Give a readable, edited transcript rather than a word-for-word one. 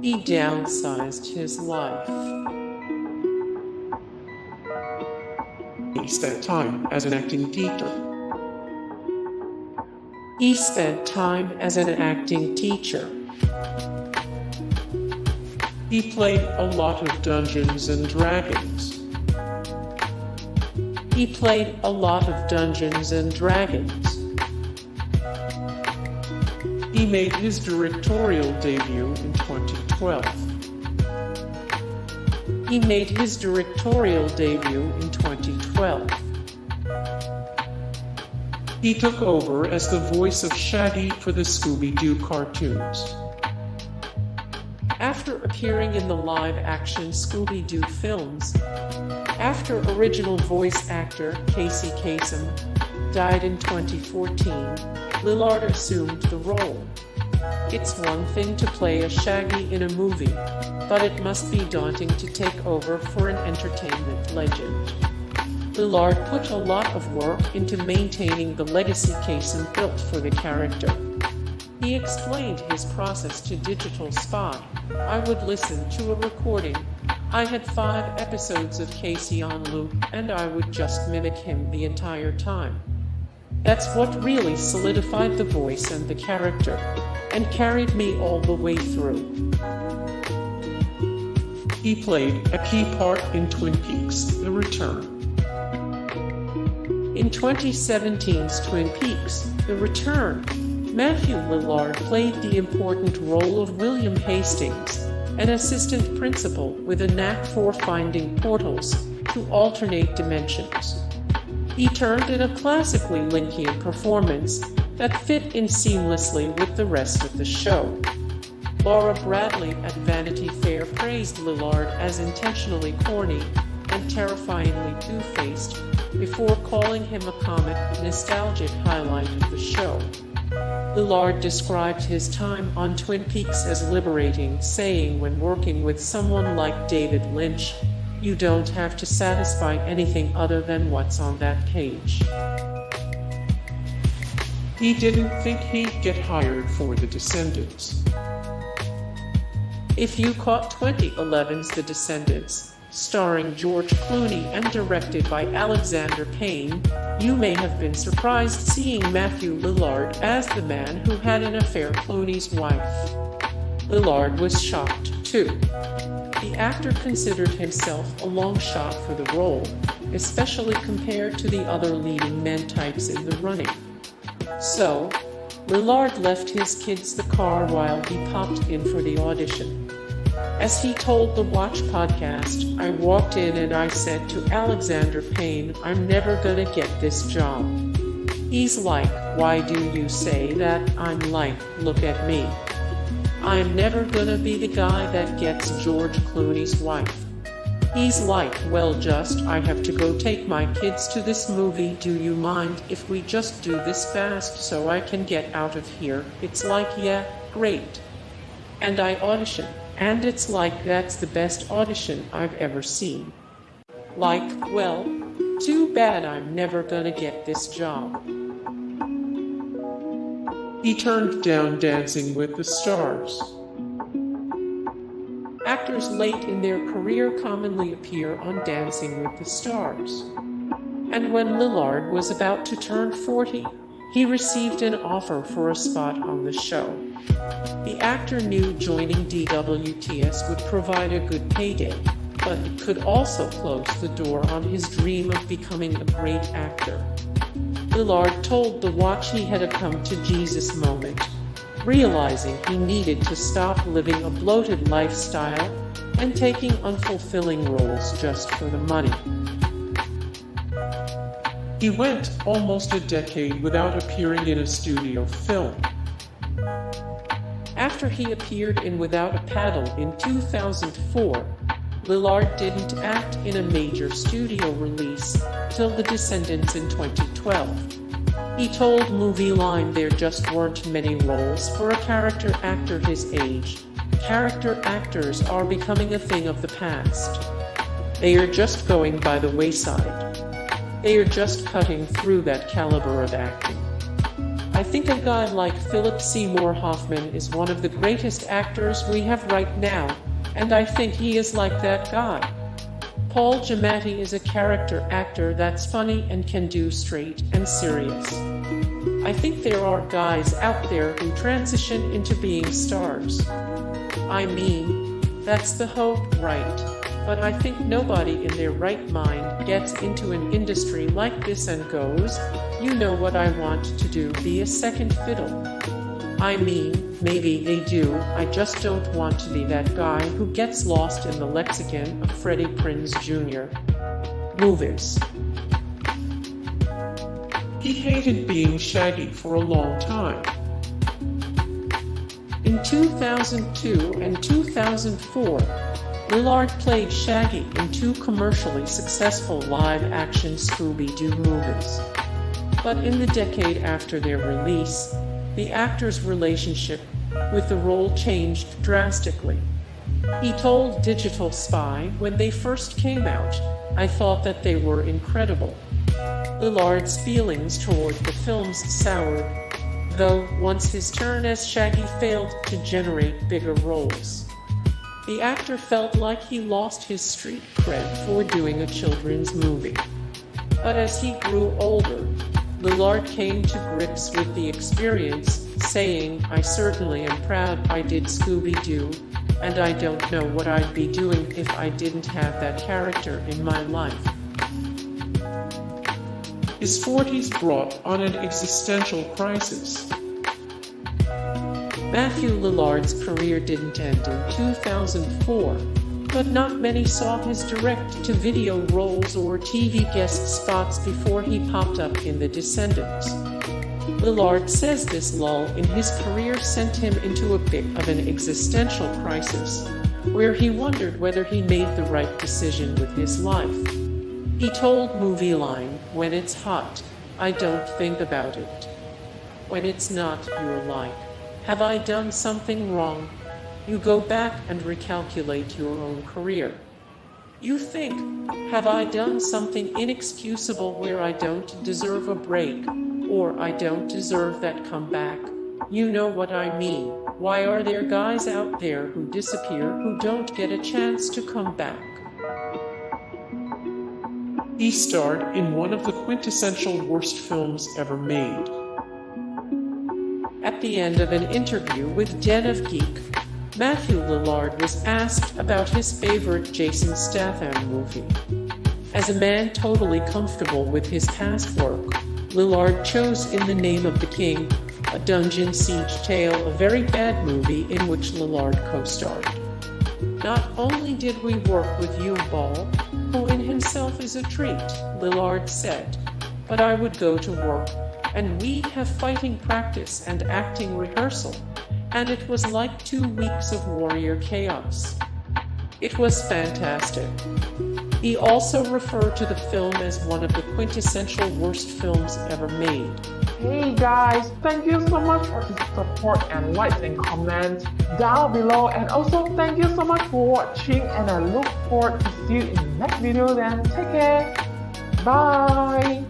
He downsized his life. He spent time as an acting teacher. He spent time as an acting teacher. He played a lot of Dungeons and Dragons. He played a lot of Dungeons and Dragons. He made his directorial debut in 2012. He made his directorial debut in 2012. He took over as the voice of Shaggy for the Scooby-Doo cartoons. After appearing in the live-action Scooby-Doo films, after original voice actor Casey Kasem died in 2014, Lillard assumed the role. It's one thing to play a Shaggy in a movie, but it must be daunting to take over for an entertainment legend. Lillard put a lot of work into maintaining the legacy Kasem built for the character. He explained his process to Digital Spy. I would listen to a recording. I had 5 episodes of Casey on loop, and I would just mimic him the entire time. That's what really solidified the voice and the character, and carried me all the way through. He played a key part in Twin Peaks: The Return. In 2017's Twin Peaks: The Return, Matthew Lillard played the important role of William Hastings, an assistant principal with a knack for finding portals to alternate dimensions. He turned in a classically Lynchian performance that fit in seamlessly with the rest of the show. Laura Bradley at Vanity Fair praised Lillard as intentionally corny and terrifyingly two-faced, before calling him a comic, nostalgic highlight of the show. Lillard described his time on Twin Peaks as liberating, saying when working with someone like David Lynch, you don't have to satisfy anything other than what's on that page. He didn't think he'd get hired for The Descendants. If you caught 2011's The Descendants, starring George Clooney and directed by Alexander Payne, you may have been surprised seeing Matthew Lillard as the man who had an affair with Clooney's wife. Lillard was shocked, too. The actor considered himself a long shot for the role, especially compared to the other leading men types in the running. So, Lillard left his kids the car while he popped in for the audition. As he told the Watch podcast, I walked in and I said to Alexander Payne, I'm never gonna get this job. He's like, why do you say that? I'm like, look at me. I'm never gonna be the guy that gets George Clooney's wife. He's like, well, I have to go take my kids to this movie. Do you mind if we just do this fast so I can get out of here? It's like, yeah, great. And I audition. And it's like that's the best audition I've ever seen. Like, well, too bad I'm never gonna get this job. He turned down Dancing with the Stars. Actors late in their career commonly appear on Dancing with the Stars. And when Lillard was about to turn 40, he received an offer for a spot on the show. The actor knew joining DWTS would provide a good payday, but it could also close the door on his dream of becoming a great actor. Lillard told The Watch he had a come-to-Jesus moment, realizing he needed to stop living a bloated lifestyle and taking unfulfilling roles just for the money. He went almost a decade without appearing in a studio film. After he appeared in Without a Paddle in 2004, Lillard didn't act in a major studio release till The Descendants in 2012. He told Movie Line there just weren't many roles for a character actor his age. Character actors are becoming a thing of the past. They are just going by the wayside. They are just cutting through that caliber of acting. I think a guy like Philip Seymour Hoffman is one of the greatest actors we have right now, and I think he is like that guy. Paul Giamatti is a character actor that's funny and can do straight and serious. I think there are guys out there who transition into being stars. I mean, that's the hope, right? But I think nobody in their right mind gets into an industry like this and goes, you know what I want to do, be a second fiddle. I mean, maybe they do, I just don't want to be that guy who gets lost in the lexicon of Freddie Prinze Jr. Movies. He hated being Shaggy for a long time. In 2002 and 2004, Lillard played Shaggy in 2 commercially successful live-action Scooby-Doo movies. But in the decade after their release, the actor's relationship with the role changed drastically. He told Digital Spy when they first came out, "I thought that they were incredible." Lillard's feelings toward the films soured, though once his turn as Shaggy failed to generate bigger roles. The actor felt like he lost his street cred for doing a children's movie. But as he grew older, Lillard came to grips with the experience, saying, "I certainly am proud I did Scooby-Doo, and I don't know what I'd be doing if I didn't have that character in my life." His 40s brought on an existential crisis. Matthew Lillard's career didn't end in 2004, but not many saw his direct-to-video roles or TV guest spots before he popped up in The Descendants. Lillard says this lull in his career sent him into a bit of an existential crisis, where he wondered whether he made the right decision with his life. He told Movieline, "When it's hot, I don't think about it. When it's not, you're like, have I done something wrong? You go back and recalculate your own career. You think, have I done something inexcusable where I don't deserve a break, or I don't deserve that comeback? You know what I mean. Why are there guys out there who disappear who don't get a chance to come back?" He starred in one of the quintessential worst films ever made. At the end of an interview with Den of Geek, Matthew Lillard was asked about his favorite Jason Statham movie. As a man totally comfortable with his past work, Lillard chose In the Name of the King, a dungeon siege tale, a very bad movie in which Lillard co-starred. "Not only did we work with U-Ball, who in himself is a treat," Lillard said, "but I would go to work, and we'd have fighting practice and acting rehearsal, and it was like 2 weeks of warrior chaos. It was fantastic." He also referred to the film as one of the quintessential worst films ever made. Hey guys, thank you so much for the support and likes and comments down below, and also thank you so much for watching, and I look forward to see you in the next video. Then take care, bye.